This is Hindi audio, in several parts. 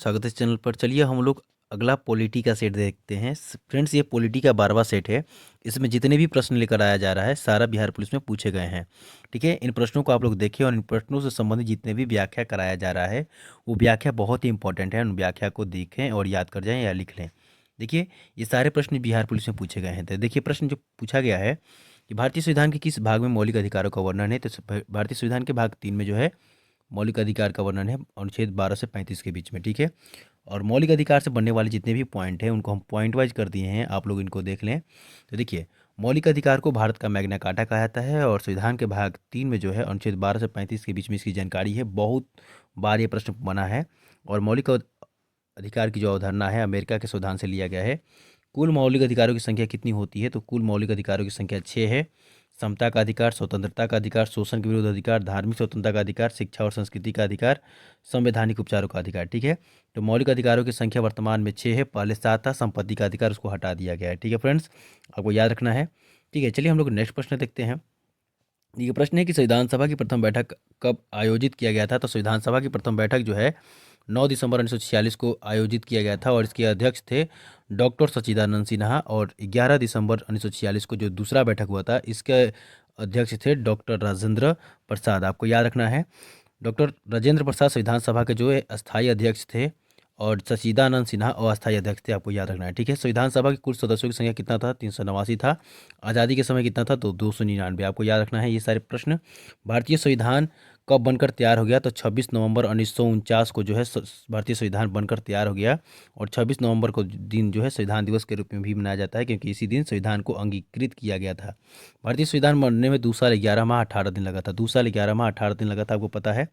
स्वागत है इस चैनल पर। चलिए हम लोग अगला पॉलिटी का सेट देखते हैं। फ्रेंड्स, ये पॉलिटी का 12वां सेट है। इसमें जितने भी प्रश्न लेकर आया जा रहा है सारा बिहार पुलिस में पूछे गए हैं। ठीक है, इन प्रश्नों को आप लोग देखें और इन प्रश्नों से संबंधित जितने भी व्याख्या कराया जा रहा है वो व्याख्या बहुत ही इंपॉर्टेंट है। उन व्याख्या को देखें और याद कर जाएं या लिख लें। देखिए, ये सारे प्रश्न बिहार पुलिस में पूछे गए हैं। तो देखिए, प्रश्न जो पूछा गया है कि भारतीय संविधान के किस भाग में मौलिक अधिकारों का वर्णन है। तो भारतीय संविधान के भाग 3 में जो है मौलिक अधिकार का वर्णन है अनुच्छेद 12 से 35 के बीच में। ठीक है, और मौलिक अधिकार से बनने वाले जितने भी पॉइंट हैं उनको हम पॉइंट वाइज कर दिए हैं, आप लोग इनको देख लें। तो देखिए, मौलिक अधिकार को भारत का मैग्ना कार्टा कहा जाता है और संविधान के भाग 3 में जो है अनुच्छेद 12 से 35 के बीच में इसकी जानकारी है। बहुत बार ये प्रश्न बना है। और मौलिक अधिकार की जो अवधारणा है अमेरिका के संविधान से लिया गया है। कुल मौलिक अधिकारों की संख्या कितनी होती है? तो कुल मौलिक अधिकारों की संख्या 6 है। समता का अधिकार, स्वतंत्रता का अधिकार, शोषण के विरुद्ध अधिकार, धार्मिक स्वतंत्रता का अधिकार, शिक्षा और संस्कृति का अधिकार, संवैधानिक उपचारों का अधिकार। ठीक है, तो मौलिक अधिकारों की संख्या वर्तमान में 6 है। पहले 7 था, संपत्ति का अधिकार उसको हटा दिया गया है। ठीक है फ्रेंड्स, आपको याद रखना है। ठीक है, चलिए हम लोग नेक्स्ट प्रश्न देखते हैं। ये प्रश्न है कि संविधान सभा की प्रथम बैठक कब आयोजित किया गया था? तो संविधान सभा की प्रथम बैठक जो है 9 दिसंबर 1946 को आयोजित किया गया था और इसके अध्यक्ष थे डॉक्टर सच्चिदानंद सिन्हा। और 11 दिसंबर 1946 को जो दूसरा बैठक हुआ था इसके अध्यक्ष थे डॉक्टर राजेंद्र प्रसाद। आपको याद रखना है, डॉक्टर राजेंद्र प्रसाद संविधान सभा के जो है अस्थायी अध्यक्ष थे और सच्चिदानंद सिन्हा अस्थायी अध्यक्ष थे। आपको याद रखना है। ठीक है, संविधान सभा के कुल सदस्यों की संख्या कितना था? 389 था। आज़ादी के समय कितना था? तो 299। आपको याद रखना है ये सारे प्रश्न। भारतीय संविधान कब बनकर तैयार हो गया? तो 26 नवंबर 1949 को जो है भारतीय संविधान बनकर तैयार हो गया। और 26 नवंबर को दिन जो है संविधान दिवस के रूप में भी मनाया जाता है क्योंकि इसी दिन संविधान को अंगीकृत किया गया था। भारतीय संविधान बनने में 2 साल 11 माह 18 दिन लगा था। 2 साल 11 माह 18 दिन लगा था, आपको पता है।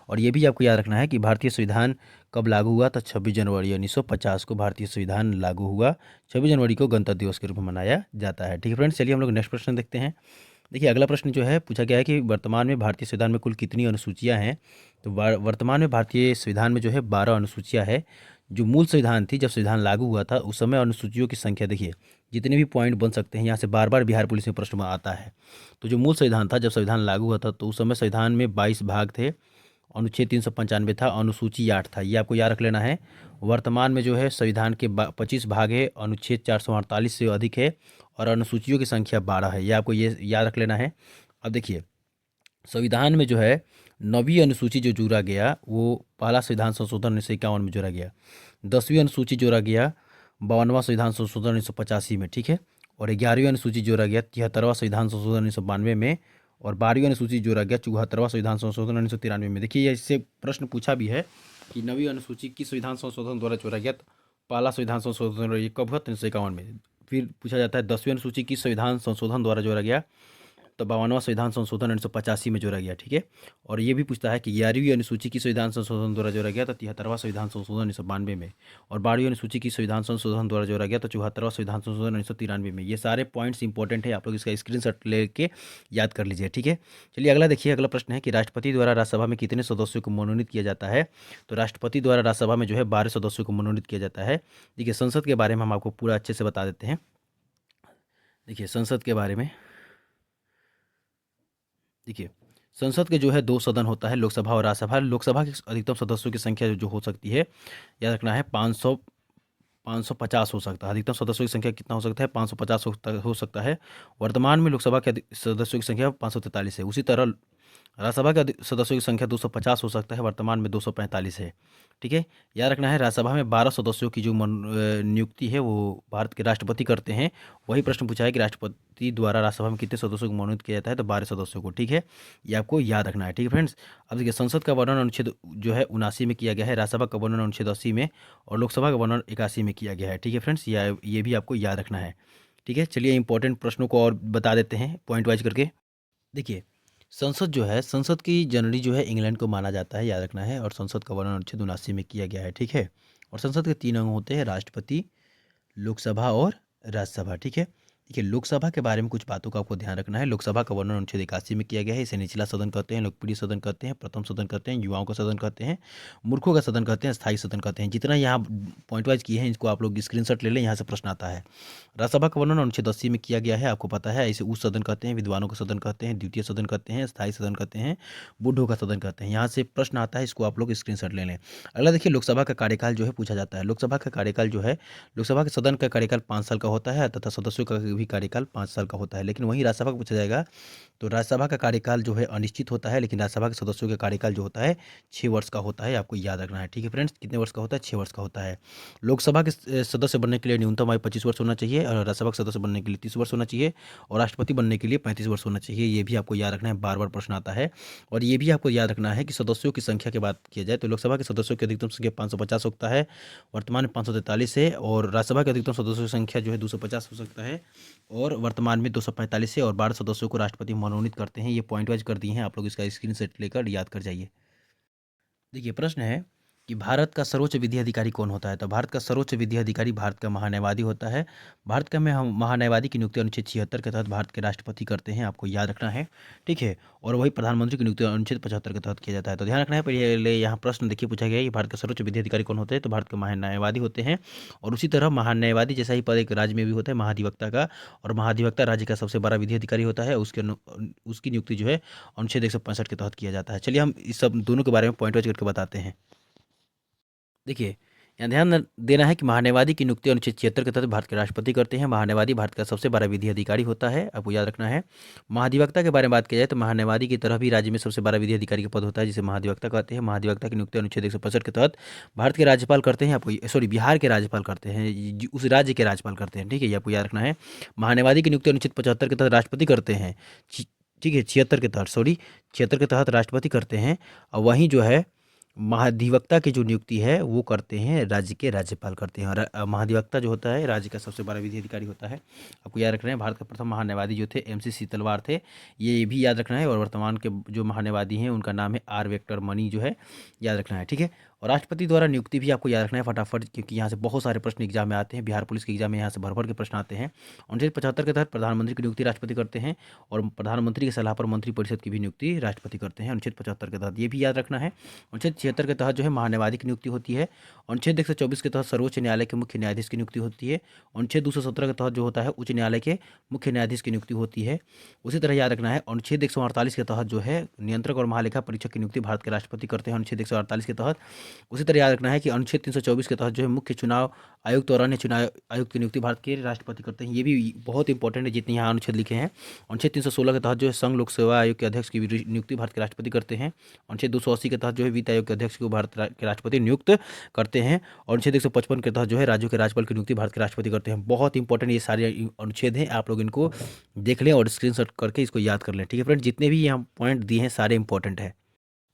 और ये भी आपको याद रखना है कि भारतीय संविधान कब लागू हुआ? तो 26 जनवरी 1950 को भारतीय संविधान लागू हुआ। 26 जनवरी को गणतंत्र दिवस के रूप में मनाया जाता है। ठीक है फ्रेंड्स, चलिए हम लोग नेक्स्ट प्रश्न देखते हैं। देखिए, अगला प्रश्न जो है पूछा गया है कि वर्तमान में भारतीय संविधान में कुल कितनी अनुसूचियां हैं? तो वर्तमान में भारतीय संविधान में जो है 12 अनुसूचियां है। जो मूल संविधान थी, जब संविधान लागू हुआ था उस समय अनुसूचियों की संख्या देखिए, जितने भी पॉइंट बन सकते हैं यहाँ से बार बार बिहार पुलिस में प्रश्न आता है। तो जो मूल संविधान था, जब संविधान लागू हुआ था तो उस समय संविधान में 22 भाग थे। अनुच्छेद 395 था, अनुसूची 8 था। ये आपको याद रख लेना है। वर्तमान में जो है संविधान के 25 भाग है, अनुच्छेद 448 से अधिक है और अनुसूचियों की संख्या 12 है। ये आपको ये याद रख लेना है। अब देखिए, संविधान में जो है 9वीं अनुसूची जो जोड़ा गया वो पहला संविधान संशोधन 1951 में जोड़ा गया। 10वीं अनुसूची जोड़ा गया 52वां संविधान संशोधन 1985 में। ठीक है, और 11वीं अनुसूची जोड़ा गया 73वां संविधान संशोधन 1992 में। और 12वीं अनुसूची जोड़ा गया 74वां संविधान संशोधन 1993 में। देखिए, इससे प्रश्न पूछा भी है कि 9वीं अनुसूची किस संविधान संशोधन द्वारा जोड़ा गया? तो पहला संविधान संशोधन ये कब हुआ? 1951 में। फिर पूछा जाता है 10वीं अनुसूची किस संविधान संशोधन द्वारा जोड़ा गया? तो 52वां संविधान संशोधन 1985 में जोड़ा गया। ठीक है, और ये भी पूछता है कि 11वीं अनुसूची की संविधान संशोधन द्वारा जोड़ा गया तो 73वां संविधान संशोधन 1992 में। और 12वीं अनुसूची की संविधान संशोधन द्वारा जोड़ा गया तो 74वां संविधान संशोधन 1993 में। ये सारे पॉइंट्स इंपॉर्टेंट है, आप लोग इसका स्क्रीनशॉट लेके याद कर लीजिए। ठीक है, चलिए अगला देखिए। अगला प्रश्न है कि राष्ट्रपति द्वारा राज्यसभा में कितने सदस्यों को मनोनीत किया जाता है? तो राष्ट्रपति द्वारा राज्यसभा में जो है 12 सदस्यों को मनोनीत किया जाता है। देखिए, संसद के बारे में हम आपको पूरा अच्छे से बता देते हैं। देखिए, संसद के बारे में देखिए, संसद के जो है 2 सदन होता है, लोकसभा और राज्यसभा। लोकसभा के अधिकतम सदस्यों की संख्या जो हो सकती है, याद रखना है 550 हो सकता है। अधिकतम सदस्यों की संख्या कितना हो सकता है? 550 हो सकता है। वर्तमान में लोकसभा के सदस्यों की संख्या 543 है। उसी तरह राज्यसभा के सदस्यों की संख्या 250 हो सकता है, वर्तमान में 245 है। ठीक है, याद रखना है राज्यसभा में 12 सदस्यों की जो नियुक्ति है वो भारत के राष्ट्रपति करते हैं। वही प्रश्न पूछा है कि राष्ट्रपति द्वारा राज्यसभा में कितने सदस्यों को मनोनीत किया जाता है? तो 12 सदस्यों को। ठीक है, ये आपको याद रखना है। ठीक है फ्रेंड्स, अब देखिए, संसद का वर्णन अनुच्छेद जो है 79 में किया गया है, राज्यसभा का वर्णन अनुच्छेद 80 में और लोकसभा का वर्णन 81 में किया गया है। ठीक है फ्रेंड्स, ये भी आपको याद रखना है। ठीक है, चलिए इंपॉर्टेंट प्रश्नों को और बता देते हैं पॉइंट वाइज करके। देखिए, संसद जो है, संसद की जननी जो है इंग्लैंड को माना जाता है, याद रखना है। और संसद का वर्णन अनुच्छेद 79 में किया गया है। ठीक है, और संसद के 3 अंग होते हैं, राष्ट्रपति, लोकसभा और राज्यसभा। ठीक है, देखिए, लोकसभा के बारे में कुछ बातों का आपको ध्यान रखना है। लोकसभा का वर्णन अनुच्छेद 81 में किया गया है। इसे निचला सदन कहते हैं, लोकप्रिय सदन कहते हैं, प्रथम सदन कहते हैं, युवाओं का सदन कहते हैं, मूर्खों का सदन कहते हैं, स्थायी सदन कहते हैं। जितना यहाँ पॉइंट वाइज किए हैं, इसको आप लोग स्क्रीनशॉट ले लें, यहाँ से प्रश्न आता है। राज्यसभा का वर्णन अनुच्छेद 80 में किया गया है, आपको पता है। इसे उच्च सदन कहते हैं, विद्वानों का सदन कहते हैं, द्वितीय सदन कहते हैं, स्थायी सदन कहते हैं, बूढ़ों का सदन कहते हैं। यहाँ से प्रश्न आता है, इसको आप लोग स्क्रीनशॉट ले लें। अगला देखिए, लोकसभा का कार्यकाल जो है पूछा जाता है। लोकसभा का कार्यकाल जो है, लोकसभा के सदन का कार्यकाल 5 साल का होता है तथा सदस्यों का भी कार्यकाल 5 साल का होता है। लेकिन वहीं राज्यसभा का पूछा जाएगा तो राज्यसभा का कार्यकाल जो है अनिश्चित होता है, लेकिन राज्यसभा के सदस्यों का कार्यकाल जो होता है 6 वर्ष का होता है। आपको याद रखना है, ठीक है फ्रेंड्स। कितने वर्ष का होता है? 6 वर्ष का होता है। लोकसभा के सदस्य बनने के लिए न्यूनतम आयु 25 वर्ष होना चाहिए, और राज्यसभा के सदस्य बनने के लिए 30 वर्ष होना चाहिए, और राष्ट्रपति बनने के लिए 35 वर्ष होना चाहिए। ये भी आपको याद रखना है, बार बार प्रश्न आता है। और ये भी आपको याद रखना है कि सदस्यों की संख्या की बात किया जाए तो लोकसभा के सदस्यों की अधिकतम संख्या 550 होता है, वर्तमान में 543 है। और राज्यसभा के अधिकतम सदस्यों की संख्या जो है 250 हो सकता है, और वर्तमान में 245 है। और 12 सदस्यों को राष्ट्रपति मनोनीत करते हैं। ये पॉइंट वाइज कर दिए हैं, आप लोग इसका स्क्रीनशॉट लेकर याद कर जाइए। देखिए, प्रश्न है कि भारत का सर्वोच्च विधि अधिकारी कौन होता है? तो भारत का सर्वोच्च विधि अधिकारी भारत का महान्यायवादी होता है। भारत का में हम महान्यायवादी की नियुक्ति अनुच्छेद 76 के तहत भारत के राष्ट्रपति करते हैं, आपको याद रखना है, ठीक है। और वही प्रधानमंत्री की नियुक्ति अनुच्छेद 75 के तहत किया जाता है। तो ध्यान रखना है। पहले यहाँ प्रश्न देखिए पूछा गया है कि भारत का सर्वोच्च विधि अधिकारी कौन होते हैं? तो भारत के महान्यायवादी होते हैं। और उसी तरह महान्यायवादी जैसा ही पद एक राज्य में भी होता है, महाधिवक्ता का। और महाधिवक्ता राज्य का सबसे बड़ा विधि अधिकारी होता है। उसकी नियुक्ति जो है अनुच्छेद 165 के तहत किया जाता है। चलिए हम इस सब दोनों के बारे में पॉइंट वाइज करके बताते हैं। देखिए, यहाँ ध्यान देना है कि महान्यायवादी की नियुक्ति अनुच्छेद 76 के तहत भारत के राष्ट्रपति करते हैं। महान्यायवादी भारत का सबसे बड़ा विधि अधिकारी होता है, आपको याद रखना है। महाधिवक्ता के बारे में बात की जाए तो महान्यायवादी की तरह भी राज्य में सबसे बड़ा विधि अधिकारी का पद होता है, जिसे महाधिवक्ता कहते हैं। महाधिवक्ता की नियुक्ति अनुच्छेद 165 के तहत भारत के राज्यपाल करते हैं, आपको सॉरी बिहार के राज्यपाल करते हैं, उस राज्य के राज्यपाल करते हैं, ठीक है, ये आपको याद रखना है। महान्यायवादी की नियुक्ति अनुच्छेद 75 के तहत राष्ट्रपति करते हैं, ठीक है, 76 के तहत, सॉरी 76 के तहत राष्ट्रपति करते हैं। और वहीं जो है महाधिवक्ता की जो नियुक्ति है वो करते हैं राज्य के राज्यपाल करते हैं। और महाधिवक्ता जो होता है राज्य का सबसे बड़ा विधि अधिकारी होता है, आपको याद रखना है। भारत के प्रथम महान्यायवादी जो थे MC सीतलवार थे, ये भी याद रखना है। और वर्तमान के जो महान्यायवादी हैं उनका नाम है R वेक्टर मनी, जो है याद रखना है, ठीक है। और राष्ट्रपति द्वारा नियुक्ति भी आपको याद रखना है फटाफट, क्योंकि यहाँ से बहुत सारे प्रश्न एग्जाम में आते हैं। बिहार पुलिस के एग्जाम में यहाँ से भर भर के प्रश्न आते हैं। अनुच्छेद 75 के तहत प्रधानमंत्री की नियुक्ति राष्ट्रपति करते हैं, और प्रधानमंत्री की सलाह पर मंत्रिपरिषद की भी नियुक्ति राष्ट्रपति करते हैं अनुच्छेद 75 के तहत, ये भी याद रखना है। अनुच्छेद 76 के तहत जो है महान्यायवादी की नियुक्ति होती है। अनुच्छेद 124 के तहत सर्वोच्च न्यायालय के मुख्य न्यायाधीश की नियुक्ति होती है। अनुच्छेद 217 के तहत जो होता है उच्च न्यायालय के मुख्य न्यायाधीश की नियुक्ति होती है। उसी तरह याद रखना है, अनुच्छेद 148 के तहत जो है नियंत्रक और महालेखा परीक्षक की नियुक्ति भारत के राष्ट्रपति करते हैं अनुच्छेद 148 के तहत। उसी तरह याद रखना है कि अनुच्छेद 324 के तहत जो है मुख्य चुनाव आयुक्त और अन्य चुनाव आयुक्त की नियुक्ति भारत के राष्ट्रपति करते हैं। ये भी बहुत इंपॉर्टेंट है, जितने यहाँ अनुच्छेद लिखे हैं। अनुच्छेद 316 के तहत जो है संघ लोक सेवा आयोग के अध्यक्ष की नियुक्ति भारत के राष्ट्रपति करते हैं। अनुच्छेद 280 के तहत जो है वित्त आयोग के अध्यक्ष को भारत के राष्ट्रपति नियुक्त करते हैं। और अनुच्छेद 155 के तहत जो है राज्यों के राज्यपाल की नियुक्ति भारत के राष्ट्रपति करते हैं। बहुत इंपॉर्टेंट ये सारे अनुच्छेद हैं, आप लोग इनको देख लें और स्क्रीनशॉट करके इसको याद कर लें, ठीक है फ्रेंड। जितने भी यहाँ पॉइंट दिए हैं सारे इंपॉर्टेंट है।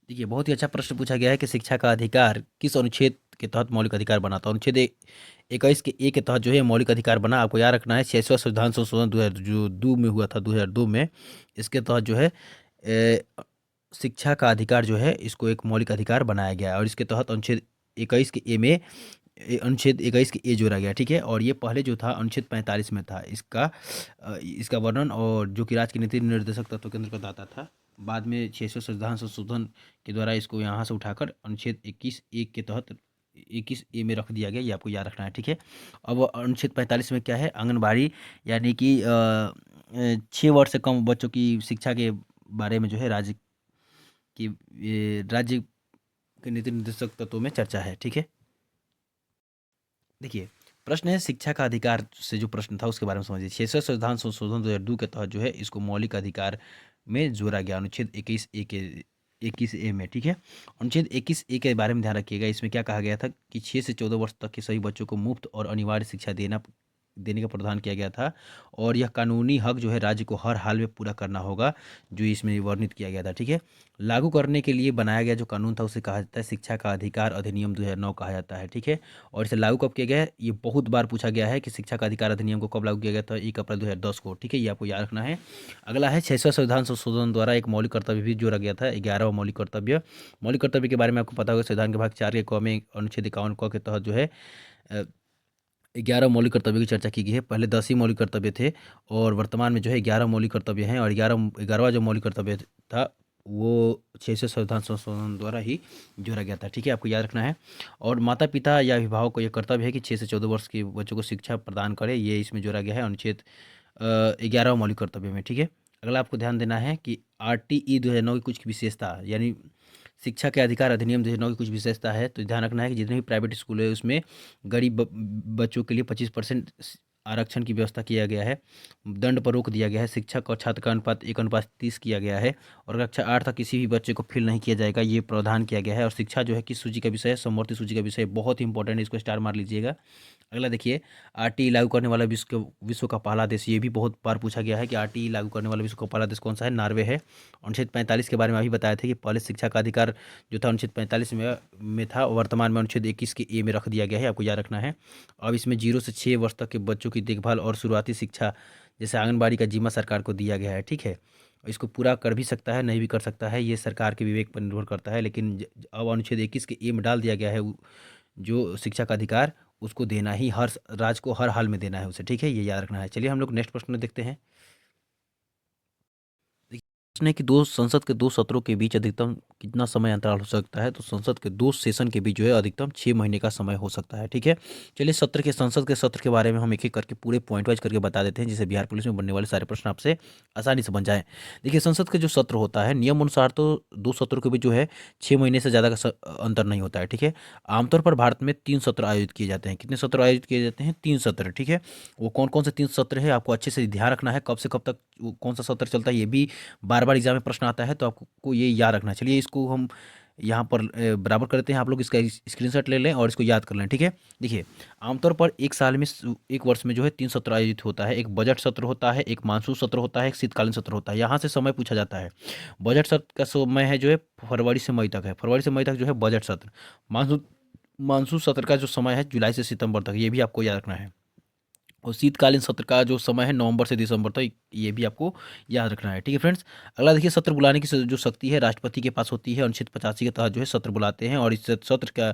देखिए, बहुत ही अच्छा प्रश्न पूछा गया है कि शिक्षा का अधिकार किस अनुच्छेद के तहत मौलिक अधिकार बना? तो अनुच्छेद 21 के ए के तहत जो है मौलिक अधिकार बना, आपको याद रखना है। 6वां संविधान संशोधन 2002 में हुआ था, 2002 में। इसके तहत जो है शिक्षा का अधिकार जो है इसको एक मौलिक अधिकार बनाया गया है। और इसके तहत अनुच्छेद 21 के ए में अनुच्छेद 21 के ए जोड़ा गया, ठीक है। और ये पहले जो था अनुच्छेद 45 में था इसका वर्णन, और जो कि राज्य की नीति निर्देशक तत्व के अंतर्गत आता था। बाद में 6वां संविधान संशोधन के द्वारा इसको यहाँ से उठाकर अनुच्छेद 21 के तहत 21 ए में रख दिया गया, ये आपको याद रखना है, ठीक है। अब अनुच्छेद 45 में क्या है? आंगनबाड़ी, यानी कि 6 वर्ष से कम बच्चों की शिक्षा के बारे में जो है राज्य के नीति निर्देशक तत्वों में चर्चा है, ठीक है। देखिए, प्रश्न है शिक्षा का अधिकार से जो प्रश्न था उसके बारे में समझिए। 6वां संविधान संशोधन 2002 के तहत जो है इसको मौलिक अधिकार में जोड़ा गया अनुच्छेद 21 ए में, ठीक है। अनुच्छेद 21 ए के बारे में ध्यान रखिएगा। इसमें क्या कहा गया था कि 6 से 14 वर्ष तक के सभी बच्चों को मुफ्त और अनिवार्य शिक्षा देने का प्रावधान किया गया था। और यह कानूनी हक जो है राज्य को हर हाल में पूरा करना होगा, जो इसमें वर्णित किया गया था, ठीक है। लागू करने के लिए बनाया गया जो कानून था उसे कहा जाता है शिक्षा का अधिकार अधिनियम 2009 कहा जाता है, ठीक है। और इसे लागू कब किया गया है? ये बहुत बार पूछा गया है कि शिक्षा का अधिकार अधिनियम को कब लागू किया गया था? 1 अप्रैल 2010 को, ठीक है, ये आपको याद रखना है। अगला है 6वां संविधान संशोधन द्वारा एक मौलिक कर्तव्य भी जोड़ा गया था, 11वां मौलिक कर्तव्य। मौलिक कर्तव्य के बारे में आपको पता होगा, संविधान के भाग 4 के क में अनुच्छेद 51 क के तहत जो है 11 मौलिक कर्तव्यों की चर्चा की गई है। पहले 10 ही मौलिक कर्तव्य थे और वर्तमान में जो है 11 मौलिक कर्तव्य हैं, और 11वां जो मौलिक कर्तव्य था वो 6 संविधान संशोधन द्वारा ही जोड़ा गया था। ठीक है, आपको याद रखना है। और माता पिता या अभिभावक को यह कर्तव्य है कि 6 से 14 वर्ष के बच्चों को शिक्षा प्रदान करें, ये इसमें जोड़ा गया है अनुच्छेद 11वां मौलिक कर्तव्य में। ठीक है, अगला आपको ध्यान देना है कि RTE 2009 की कुछ विशेषता, यानी शिक्षा के अधिकार अधिनियम 2009 की कुछ विशेषता है। तो ध्यान रखना है कि जितने भी प्राइवेट स्कूल है उसमें गरीब बच्चों के लिए 25% आरक्षण की व्यवस्था किया गया है। दंड पर रोक दिया गया है। शिक्षक और छात्र का अनुपात 1:30 किया गया है। और कक्षा 8 तक किसी भी बच्चे को फेल नहीं किया जाएगा, ये प्रावधान किया गया है। और शिक्षा जो है किस सूची का विषय है? समवर्ती सूची का विषय है। बहुत ही इंपॉर्टेंट है, इसको स्टार मार लीजिएगा। अगला देखिए, RTE लागू करने वाला विश्व का पहला देश, ये भी बहुत बार पूछा गया है कि RTE लागू करने वाला विश्व का पहला देश कौन सा है? नॉर्वे है। अनुच्छेद 45 के बारे में अभी बताया था कि पहले शिक्षा का अधिकार जो था अनुच्छेद 45 में था, वर्तमान में अनुच्छेद 21 के ए में रख दिया गया है, आपको याद रखना है। अब इसमें 0 से 6 वर्ष तक के बच्चों की देखभाल और शुरुआती शिक्षा जैसे आंगनबाड़ी का जिम्मा सरकार को दिया गया है। ठीक है, इसको पूरा कर भी सकता है, नहीं भी कर सकता है, ये सरकार के विवेक पर निर्भर करता है। लेकिन अब अनुच्छेद 21 के ए में डाल दिया गया है जो शिक्षा का अधिकार उसको देना ही, हर राज्य को हर हाल में देना है उसे। ठीक है, ये याद रखना है। चलिए हम लोग नेक्स्ट प्रश्न देखते हैं। देखिए, प्रश्न है कि दो संसद के दो सत्रों के बीच अधिकतम कितना समय अंतराल हो सकता है? तो संसद के दो सेशन के बीच जो है अधिकतम 6 महीने का समय हो सकता है। ठीक है, चलिए संसद के सत्र के बारे में हम एक एक करके पूरे पॉइंट वाइज करके बता देते हैं, जिससे बिहार पुलिस में बनने वाले सारे प्रश्न आपसे आसानी से बन जाए। देखिए, संसद का जो सत्र होता है नियम अनुसार तो दो सत्रों के बीच जो है 6 महीने से ज़्यादा का अंतर नहीं होता है। ठीक है, आमतौर पर भारत में 3 सत्र आयोजित किए जाते हैं। कितने सत्र आयोजित किए जाते हैं? 3 सत्र। ठीक है, वो कौन कौन से 3 सत्र है आपको अच्छे से ध्यान रखना है, कब से कब तक कौन सा सत्र चलता है, ये भी बार बार एग्जाम में प्रश्न आता है, तो आपको ये याद रखना है। चलिए इसको हम यहाँ पर बराबर करते हैं, आप लोग इसका स्क्रीनशॉट ले लें और इसको याद कर लें। ठीक है, देखिए, आमतौर पर एक साल में एक वर्ष में जो है 3 सत्र आयोजित होता है। एक बजट सत्र होता है, एक मानसून सत्र होता है, एक शीतकालीन सत्र होता है। यहाँ से समय पूछा जाता है। बजट सत्र का समय है जो है फरवरी से मई तक है, फरवरी से मई तक जो है बजट सत्र। मानसून मानसून सत्र का जो समय है जुलाई से सितंबर तक, ये भी आपको याद रखना है। और शीतकालीन सत्र का जो समय है नवंबर से दिसंबर तक, ये भी आपको याद रखना है। ठीक है फ्रेंड्स, अगला देखिए, सत्र बुलाने की जो शक्ति है राष्ट्रपति के पास होती है। अनुच्छेद 85 के तहत जो है सत्र बुलाते हैं और इस सत्र का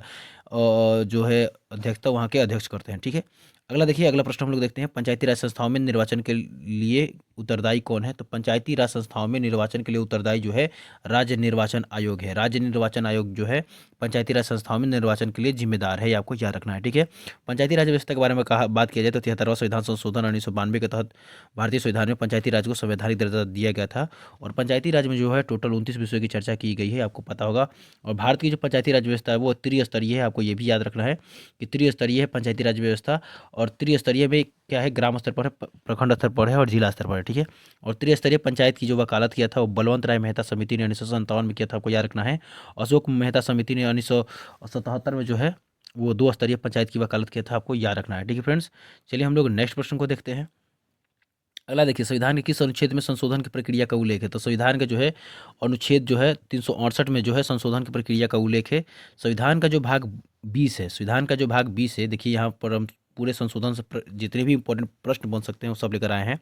जो है अध्यक्षता वहाँ के अध्यक्ष करते हैं। ठीक है, अगला देखिए, अगला प्रश्न हम लोग देखते हैं, पंचायती राज संस्थाओं में निर्वाचन के लिए उत्तरदायी कौन है? तो पंचायती राज संस्थाओं में निर्वाचन के लिए उत्तरदायी जो है राज्य निर्वाचन आयोग है। राज्य निर्वाचन आयोग जो है पंचायती राज संस्थाओं में निर्वाचन के लिए जिम्मेदार है, ये आपको याद रखना है। ठीक है, पंचायती राज व्यवस्था के बारे में बात किया जाए तो 73वां संविधान संशोधन 1992 के तहत भारतीय संविधान में पंचायती राज को संवैधानिक दर्जा दिया गया था। और पंचायती राज में जो है टोटल 29 विषयों की चर्चा की गई है, आपको पता होगा। और भारत की जो पंचायती राज व्यवस्था है वो त्रिस्तरीय है, आपको ये भी याद रखना है कि त्रिस्तरीय है पंचायती राज व्यवस्था। और त्रिस्तरीय में क्या है, ग्राम स्तर पर है, प्रखंड स्तर पर है और जिला स्तर पर है। ठीक है, और त्रिस्तरीय पंचायत की जो वकालत किया था वो बलवंत राय मेहता समिति ने 1957 में किया था, आपको याद रखना है। अशोक मेहता समिति ने 1977 में जो है वो 2 स्तरीय पंचायत की वकालत किया था, आपको याद रखना है। ठीक है फ्रेंड्स, चलिए हम लोग नेक्स्ट प्रश्न को देखते हैं। अगला देखिए, संविधान के किस अनुच्छेद में संशोधन की प्रक्रिया का उल्लेख है? तो संविधान का जो है अनुच्छेद जो है 368 में जो है संशोधन की प्रक्रिया का उल्लेख है। संविधान का जो भाग 20 है, संविधान का जो भाग 20 है, देखिए यहाँ पर हम पूरे संशोधन से जितने भी इंपॉर्टेंट प्रश्न बन सकते हैं वो सब लेकर आए हैं।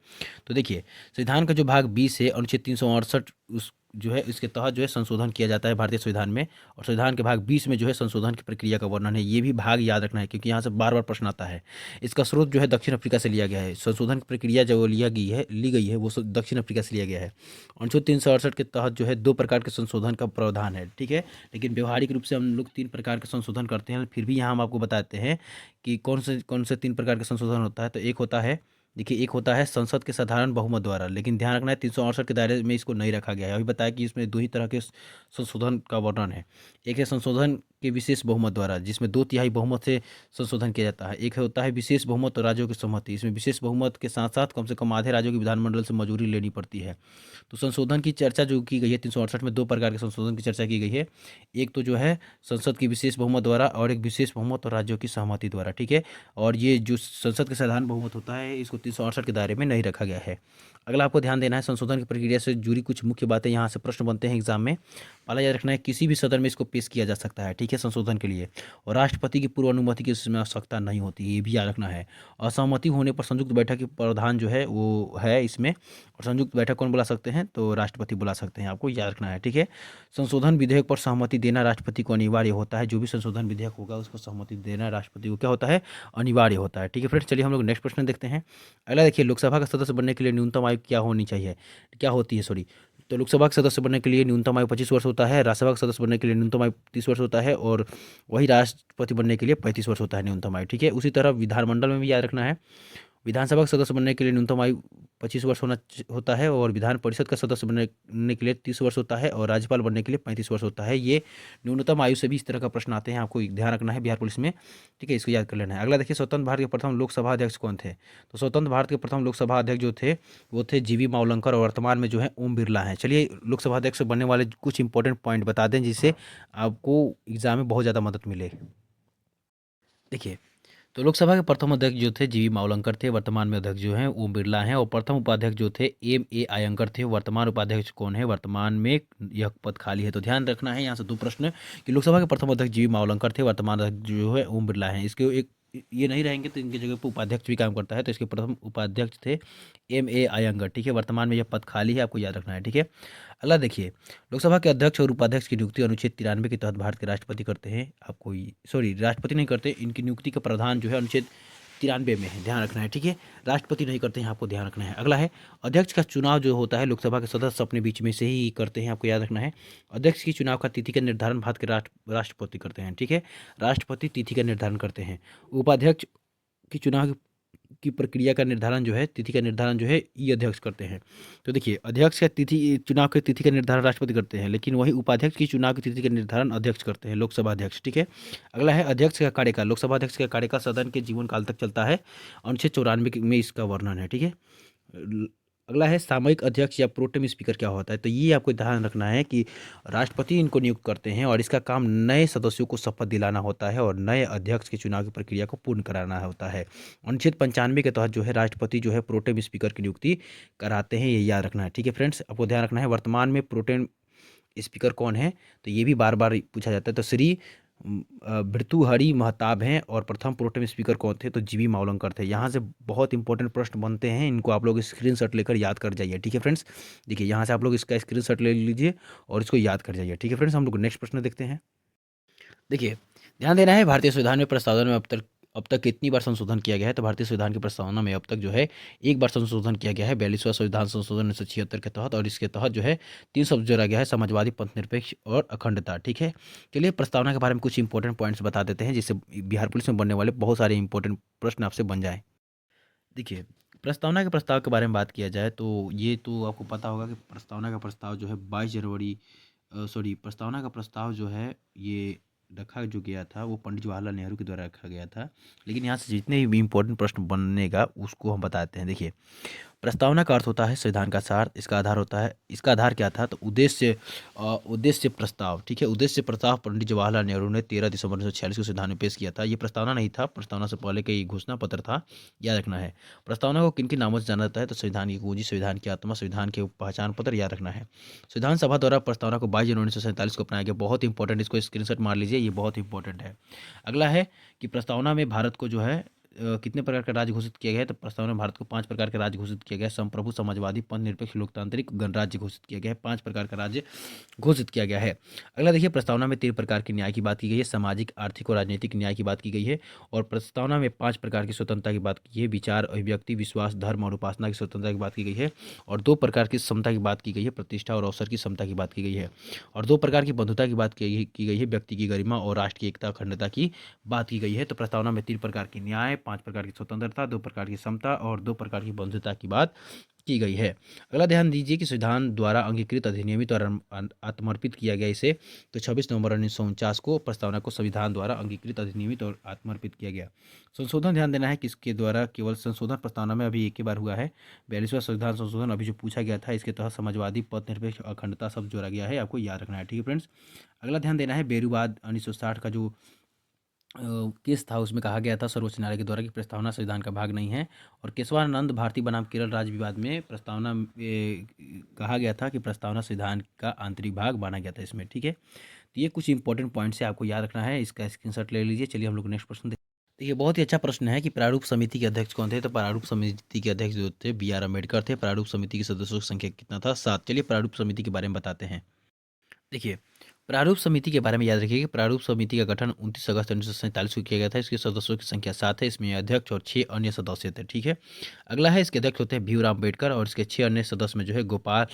तो देखिए, संविधान का जो भाग 20 है अनुच्छेद 368 उस जो है इसके तहत जो है संशोधन किया जाता है भारतीय संविधान में। और संविधान के भाग 20 में जो है संशोधन की प्रक्रिया का वर्णन है। ये भी भाग याद रखना है क्योंकि यहाँ से बार बार प्रश्न आता है। इसका स्रोत जो है दक्षिण अफ्रीका से लिया गया है। संशोधन की प्रक्रिया जो ली गई है वो दक्षिण अफ्रीका से लिया गया है। अनुच्छेद 368 के तहत जो है 2 प्रकार के संशोधन का प्रावधान है। ठीक है, लेकिन व्यवहारिक रूप से हम लोग 3 प्रकार के संशोधन करते हैं। फिर भी यहाँ हम आपको बताते हैं कि कौन से 3 प्रकार के संशोधन होता है। तो एक होता है, देखिए, एक होता है संसद के साधारण बहुमत द्वारा, लेकिन ध्यान रखना है 368 के दायरे में इसको नहीं रखा गया है। अभी बताया कि इसमें 2 ही तरह के संशोधन का वर्णन है। एक है संशोधन के विशेष बहुमत द्वारा, जिसमें 2/3 बहुमत से संशोधन किया जाता है। एक होता है विशेष बहुमत और राज्यों की सहमति, इसमें विशेष बहुमत के साथ साथ कम से कम आधे राज्यों की विधानमंडल से मंजूरी लेनी पड़ती है। तो संशोधन की चर्चा जो की गई है 368 में 2 प्रकार के संशोधन की चर्चा की गई है। एक तो जो है संसद की विशेष बहुमत द्वारा और एक विशेष बहुमत और राज्यों की सहमति द्वारा। ठीक है, और ये जो संसद का साधारण बहुमत होता है इसको 368 के दायरे में नहीं रखा गया है। अगला आपको ध्यान देना है, संशोधन की प्रक्रिया से जुड़ी कुछ मुख्य बातें यहाँ से प्रश्न बनते हैं एग्जाम में। पहला याद रखना है, किसी भी सदन में इसको पेश किया जा सकता है। ठीक है, ठीक है, संशोधन के लिए। और राष्ट्रपति की पूर्व अनुमति की इसमें आवश्यकता नहीं होती, ये भी याद रखना है। असहमति होने पर संयुक्त बैठक के प्रधान जो है वो है इसमें, और संयुक्त बैठक कौन बुला सकते हैं, तो राष्ट्रपति बुला सकते हैं, आपको याद रखना है, ठीक है। संशोधन विधेयक पर सहमति देना राष्ट्रपति को अनिवार्य होता है, जो भी संशोधन विधेयक होगा उसको सहमति देना राष्ट्रपति को क्या होता है, अनिवार्य होता है, ठीक है फ्रेंड्स। चलिए हम लोग नेक्स्ट प्रश्न देखते हैं। अगला देखिए, लोकसभा का सदस्य बनने के लिए न्यूनतम आयु क्या होनी चाहिए, क्या होती है, सॉरी। तो लोकसभा के सदस्य बनने के लिए न्यूनतम आयु 25 वर्ष होता है, राज्यसभा के सदस्य बनने के लिए न्यूनतम आयु 30 वर्ष होता है, और वही राष्ट्रपति बनने के लिए 35 वर्ष होता है न्यूनतम आयु, ठीक है। उसी तरह विधानमंडल में भी याद रखना है, विधानसभा के सदस्य बनने के लिए न्यूनतम आयु 25 वर्ष होता है, और विधान परिषद का सदस्य बनने के लिए 30 वर्ष होता है, और राज्यपाल बनने के लिए 35 वर्ष होता है। ये न्यूनतम आयु से भी इस तरह का प्रश्न आते हैं, आपको ध्यान रखना है बिहार पुलिस में, ठीक है, इसको याद कर लेना है। अगला देखिए, स्वतंत्र भारत के प्रथम लोकसभा अध्यक्ष कौन थे। तो स्वतंत्र भारत के प्रथम लोकसभा अध्यक्ष जो थे वो थे जीवी मावलंकर, और वर्तमान में जो है ओम बिरला हैं। चलिए लोकसभा अध्यक्ष बनने वाले कुछ इंपॉर्टेंट पॉइंट बता दें, जिससे आपको एग्जाम में बहुत ज़्यादा मदद मिले। देखिए, तो लोकसभा के प्रथम अध्यक्ष जो थे जीवी मावलंकर थे, वर्तमान में अध्यक्ष जो हैं ओम बिरला हैं। और प्रथम उपाध्यक्ष जो थे M A अयंगर थे, वर्तमान उपाध्यक्ष कौन है, वर्तमान में यह पद खाली है। तो ध्यान रखना है यहाँ से दो प्रश्न, कि लोकसभा के प्रथम अध्यक्ष जीवी मावलंकर थे, वर्तमान अध्यक्ष जो है ओम बिरला हैं। इसके एक ये नहीं रहेंगे तो इनकी जगह पर उपाध्यक्ष भी काम करता है, तो इसके प्रथम उपाध्यक्ष थे M A अयंगर, ठीक है। वर्तमान में यह पद खाली है, आपको याद रखना है, ठीक है। अगला देखिए, लोकसभा के अध्यक्ष और उपाध्यक्ष की नियुक्ति अनुच्छेद 93 के तहत भारत के राष्ट्रपति करते हैं। आपको सॉरी, राष्ट्रपति नहीं करते, इनकी नियुक्ति का प्रावधान जो है अनुच्छेद 93 में है, ध्यान रखना है, ठीक है। राष्ट्रपति नहीं करते हैं, आपको ध्यान रखना है। अगला है, अध्यक्ष का चुनाव जो होता है लोकसभा के सदस्य अपने बीच में से ही करते हैं, आपको याद रखना है। अध्यक्ष की चुनाव का तिथि का निर्धारण भारत के राष्ट्रपति करते हैं, ठीक है। राष्ट्रपति तिथि का निर्धारण करते हैं। उपाध्यक्ष की चुनाव की प्रक्रिया का निर्धारण जो है, तिथि का निर्धारण जो है, ये अध्यक्ष करते हैं। तो देखिए, अध्यक्ष का तिथि चुनाव की तिथि का निर्धारण राष्ट्रपति करते हैं, लेकिन वही उपाध्यक्ष की चुनाव की तिथि का निर्धारण अध्यक्ष करते हैं, लोकसभा अध्यक्ष, ठीक है। अगला है, अध्यक्ष का कार्यकाल, लोकसभा अध्यक्ष का कार्यकाल सदन के जीवन काल तक चलता है, अनुच्छेद 94 में इसका वर्णन है, ठीक है। अगला है, सामयिक अध्यक्ष या प्रोटेम स्पीकर क्या होता है। तो ये आपको ध्यान रखना है कि राष्ट्रपति इनको नियुक्त करते हैं, और इसका काम नए सदस्यों को शपथ दिलाना होता है, और नए अध्यक्ष के चुनाव की प्रक्रिया को पूर्ण कराना होता है। अनुच्छेद 95 के तहत जो है राष्ट्रपति जो है प्रोटेम स्पीकर की नियुक्ति कराते हैं, ये याद रखना है, ठीक है फ्रेंड्स। आपको ध्यान रखना है, वर्तमान में प्रोटेम स्पीकर कौन है, तो ये भी बार बार पूछा जाता है। तो श्री भर्तृहरि महताब हैं, और प्रथम प्रोटेम स्पीकर कौन थे, तो जीवी मावलंकर थे। यहाँ से बहुत इंपॉर्टेंट प्रश्न बनते हैं, इनको आप लोग स्क्रीनशॉट लेकर याद कर जाइए, ठीक है फ्रेंड्स। देखिए, यहाँ से आप लोग इसका स्क्रीनशॉट ले लीजिए और इसको याद कर जाइए, ठीक है फ्रेंड्स। हम लोग नेक्स्ट प्रश्न देखते हैं। देखिए, ध्यान देना है, भारतीय संविधान में प्रस्तावना में अब तक कितनी बार संशोधन किया गया है। तो भारतीय संविधान की प्रस्तावना में अब तक जो है एक बार संशोधन किया गया है, 42वां संविधान संशोधन 1976 के तहत, और इसके तहत जो है 3 शब्द जोड़ा गया है, समाजवादी, पंथ निरपेक्ष और अखंडता, ठीक है। चलिए प्रस्तावना के बारे में कुछ इंपॉर्टेंट पॉइंट्स बता देते हैं, जिससे बिहार पुलिस में बनने वाले बहुत सारे इंपॉर्टेंट प्रश्न आपसे बन जाए। देखिए, प्रस्तावना के प्रस्ताव के बारे में बात किया जाए तो ये तो आपको पता होगा कि प्रस्तावना का प्रस्ताव जो है 22 जनवरी प्रस्तावना का प्रस्ताव जो है ये रखा जो गया था वो पंडित जवाहरलाल नेहरू के द्वारा रखा गया था। लेकिन यहाँ से जितने भी इंपॉर्टेंट प्रश्न बनेगा उसको हम बताते हैं। देखिए, प्रस्तावना का अर्थ होता है संविधान का सार, इसका आधार होता है, इसका आधार क्या था, तो उद्देश्य प्रस्ताव, ठीक है। उद्देश्य प्रस्ताव पंडित जवाहरलाल नेहरू ने 13 दिसंबर 1946 को संविधान में पेश किया था। ये प्रस्तावना नहीं था, प्रस्तावना से पहले का ये घोषणा पत्र था, याद रखना है। प्रस्तावना को किन किन नामों से जाना जाता है, तो संविधान की कुंजी, संविधान की आत्मा, संविधान के पहचान पत्र, याद रखना है। संविधान सभा द्वारा प्रस्तावना को 22 जनवरी 1947 को अपनाया गया, बहुत इंपॉर्टेंट, इसको स्क्रीनशॉट मार लीजिए, ये बहुत इंपॉर्टेंट है। अगला है कि प्रस्तावना में भारत को जो है कितने प्रकार का राज्य घोषित किया गया है, तो प्रस्तावना में भारत को 5 प्रकार का राज्य घोषित किया गया है। संप्रभु, समाजवादी, पंथ निरपेक्ष, लोकतांत्रिक, गणराज्य घोषित किया गया है। 5 प्रकार का राज्य घोषित किया गया है। अगला देखिए, प्रस्तावना में 3 प्रकार के न्याय की बात की गई है, सामाजिक, आर्थिक और राजनीतिक न्याय की बात की गई है। और प्रस्तावना में 5 प्रकार की स्वतंत्रता की बात की है, विचार, अभिव्यक्ति, विश्वास, धर्म और उपासना की स्वतंत्रता की बात की गई है। और 2 प्रकार की समता की बात की गई है, प्रतिष्ठा और अवसर की समता की बात की गई है। और 2 प्रकार की बंधुता की बात की गई है, व्यक्ति की गरिमा और राष्ट्र की एकता, अखंडता की बात की गई है। तो प्रस्तावना में 3 प्रकार की न्याय, 5 प्रकार की स्वतंत्रता, 2 प्रकार की समता और 2 प्रकार की बंधुता की बात की गई है। अगला ध्यान दीजिए कि संविधान द्वारा अंगीकृत, अधिनियमित और आत्मर्पित किया गया इसे, तो 26 नवंबर 1949 को प्रस्तावना को संविधान द्वारा अंगीकृत, अधिनियमित और आत्मर्पित किया गया। संशोधन ध्यान देना है किसके द्वारा, केवल संशोधन प्रस्तावना में अभी एक ही बार हुआ है, 42वां संविधान संशोधन अभी जो पूछा गया था, इसके तहत समाजवादी, पथ निरपेक्ष, अखंडता सब जोड़ा गया है, आपको याद रखना है, ठीक है फ्रेंड्स। अगला ध्यान देना है, बेरूवाद 1960 का जो केस था उसमें कहा गया था सर्वोच्च न्यायालय के द्वारा कि प्रस्तावना संविधान का भाग नहीं है। और केशवानंद भारती बनाम केरल राज्य विवाद में कहा गया था कि प्रस्तावना संविधान का आंतरिक भाग माना गया था इसमें, ठीक है। तो ये कुछ इंपॉर्टेंट पॉइंट्स है, आपको याद रखना है, इसका स्क्रीनशॉट ले लीजिए। चलिए हम लोग नेक्स्ट प्रश्न देखिए, बहुत ही अच्छा प्रश्न है कि प्रारूप समिति के अध्यक्ष कौन थे। तो प्रारूप समिति के अध्यक्ष जो थे बी आर अम्बेडकर थे। प्रारूप समिति के सदस्यों की संख्या कितना था? 7। चलिए प्रारूप समिति के बारे में बताते हैं। देखिए, प्रारूप समिति के बारे में याद रखिए कि प्रारूप समिति का गठन 29 अगस्त 1947 को किया गया था। इसके सदस्यों की संख्या 7 है। इसमें अध्यक्ष और 6 अन्य सदस्य थे। ठीक है, अगला है इसके अध्यक्ष होते हैं भीमराव अम्बेडकर और इसके 6 अन्य सदस्य में जो है गोपाल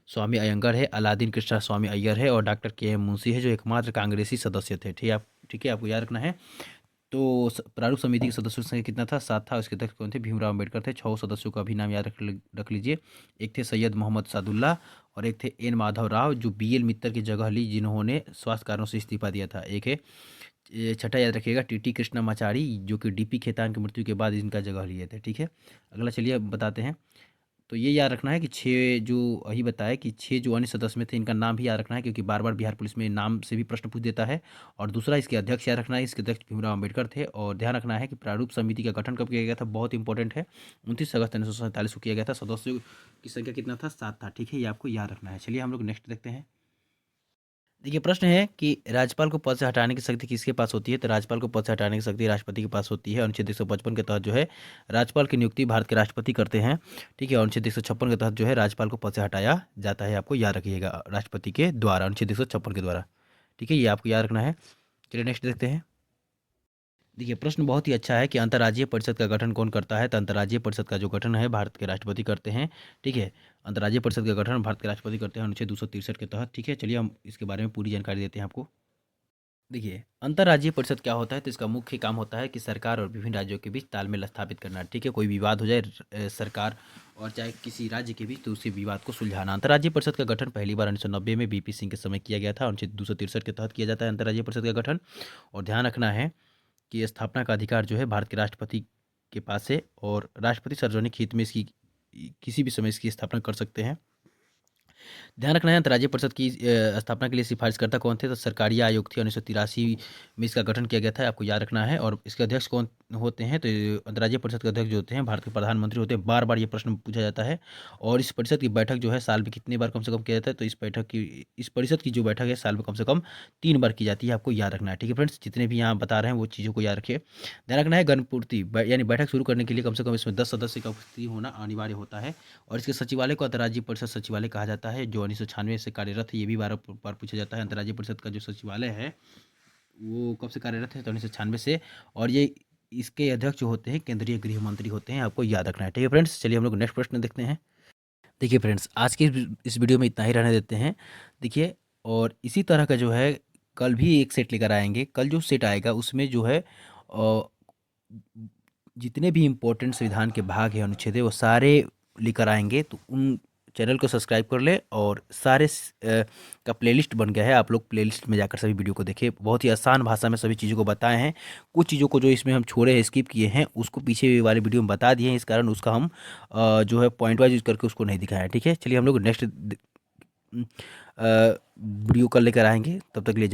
स्वामी अयंगर है, अलादीन कृष्णा स्वामी अय्यर है और डॉक्टर के एम मुंशी है, जो एकमात्र कांग्रेसी सदस्य थे। ठीक है, आपको याद रखना है। तो प्रारूप समिति के सदस्यों की संख्या कितना था? 7 था। उसके अध्यक्ष कौन थे? भीमराव अम्बेडकर थे। 6 सदस्यों का भी नाम याद रख लीजिए। एक थे सैयद मोहम्मद सादुल्ला और एक थे एन माधव राव, जो बी एल मित्तर की जगह ली, जिन्होंने स्वास्थ्य कारणों से इस्तीफा दिया था। एक है छठा याद रखिएगा टी कृष्णामाचारी, जो कि डीपी खेतान की मृत्यु के बाद इनका जगह लिए थे। ठीक है, अगला चलिए अब बताते हैं। तो ये याद रखना है कि 6 जो वही बताया कि 6 जो अन्य सदस्य में थे, इनका नाम भी याद रखना है, क्योंकि बार बार बिहार पुलिस में नाम से भी प्रश्न पूछ देता है। और दूसरा, इसके अध्यक्ष याद रखना है, इसके अध्यक्ष भीमराव अम्बेडकर थे। और ध्यान रखना है कि प्रारूप समिति का गठन कब किया गया था, बहुत इंपॉर्टेंट है, 29 अगस्त 1947 को किया गया था। सदस्यों की संख्या कितना था? 7 था। ठीक है, ये आपको याद रखना है। चलिए हम लोग नेक्स्ट देखते हैं। देखिए, प्रश्न है कि राज्यपाल को पद से हटाने की शक्ति किसके पास होती है। तो राज्यपाल को पद से हटाने की शक्ति राष्ट्रपति के पास होती है। अनुच्छेद 155 के तहत जो है राज्यपाल की नियुक्ति भारत के राष्ट्रपति करते हैं। ठीक है, अनुच्छेद 156 के तहत जो है राज्यपाल को पद से हटाया जाता है। आपको याद रखिएगा, राष्ट्रपति के द्वारा, अनुच्छेद 156 के द्वारा। ठीक है, ये आपको याद रखना है। चलिए नेक्स्ट देखते हैं। देखिए, प्रश्न बहुत ही अच्छा है कि अंतर्राज्यीय परिषद का गठन कौन करता है। तो अंतर्राज्यीय परिषद का जो गठन है भारत के राष्ट्रपति करते हैं। ठीक है, अंतर्राज्यीय परिषद का गठन भारत के राष्ट्रपति करते हैं अनुच्छेद 263 के तहत। ठीक है, चलिए हम इसके बारे में पूरी जानकारी देते हैं आपको। देखिए, अंतर्राज्यीय परिषद क्या होता है। तो इसका मुख्य काम होता है कि सरकार और विभिन्न राज्यों के बीच तालमेल स्थापित करना। ठीक है, कोई विवाद हो जाए सरकार और चाहे किसी राज्य के बीच, तो उसी विवाद को सुलझाना। अंतर्राज्यीय परिषद का गठन पहली बार 1990 में बीपी सिंह के समय किया गया था। अनुच्छेद 263 के तहत किया जाता है अंतर्राज्यीय परिषद का गठन। और ध्यान रखना है कि ये स्थापना का अधिकार जो है भारत के राष्ट्रपति के पास है और राष्ट्रपति सार्वजनिक हित में इसकी किसी भी समय इसकी स्थापना कर सकते हैं। ध्यान रखना है, अंतर्राज्यीय परिषद की स्थापना के लिए सिफारिशकर्ता कौन थे। तो सरकारी आयोग थी, 1983 में इसका गठन किया गया था। आपको याद रखना है। और इसके अध्यक्ष कौन होते हैं। तो अंतर्राज्यीय परिषद के अध्यक्ष जो होते हैं भारत के प्रधानमंत्री होते हैं। बार बार ये प्रश्न पूछा जाता है। और इस परिषद की बैठक जो है साल में कितनी बार कम से कम किया जाता है। तो इस परिषद की जो बैठक है साल में कम से कम 3 बार की जाती है। आपको याद रखना है। ठीक है फ्रेंड्स, जितने भी यहाँ बता रहे हैं वो चीज़ों को याद रखिए। ध्यान रखना है, गणपूर्ति यानी बैठक शुरू करने के लिए कम से कम इसमें 10 सदस्य का उपस्थिति होना अनिवार्य होता है। और इसके सचिवालय को अंतर्राज्यीय परिषद सचिवालय कहा जाता है, जो 1996 से कार्यरत है। ये भी बार बार पूछा जाता है। अंतर्राज्यीय परिषद का जो सचिवालय है वो कब से कार्यरत है। तो 1996 से। और ये इसके अध्यक्ष जो होते हैं केंद्रीय गृह मंत्री होते हैं। आपको याद रखना है। ठीक है फ्रेंड्स, चलिए हम लोग नेक्स्ट प्रश्न देखते हैं। देखिए फ्रेंड्स, आज के इस वीडियो में इतना ही रहने देते हैं। देखिए, और इसी तरह का जो है कल भी एक सेट लेकर आएंगे। कल जो सेट आएगा उसमें जो है जितने भी इम्पोर्टेंट संविधान के भाग हैं, अनुच्छेद है, वो सारे लेकर आएंगे। तो उन चैनल को सब्सक्राइब कर ले। और सारे का प्लेलिस्ट बन गया है, आप लोग प्लेलिस्ट में जाकर सभी वीडियो को देखिए। बहुत ही आसान भाषा में सभी चीज़ों को बताए हैं। कुछ चीज़ों को जो इसमें हम छोड़े हैं, स्किप किए हैं, उसको पीछे वाले वीडियो में बता दिए हैं। इस कारण उसका हम जो है पॉइंट वाइज यूज करके उसको नहीं दिखाया है। ठीक है, चलिए हम लोग नेक्स्ट वीडियो कल लेकर आएंगे। तब तक ले जाए।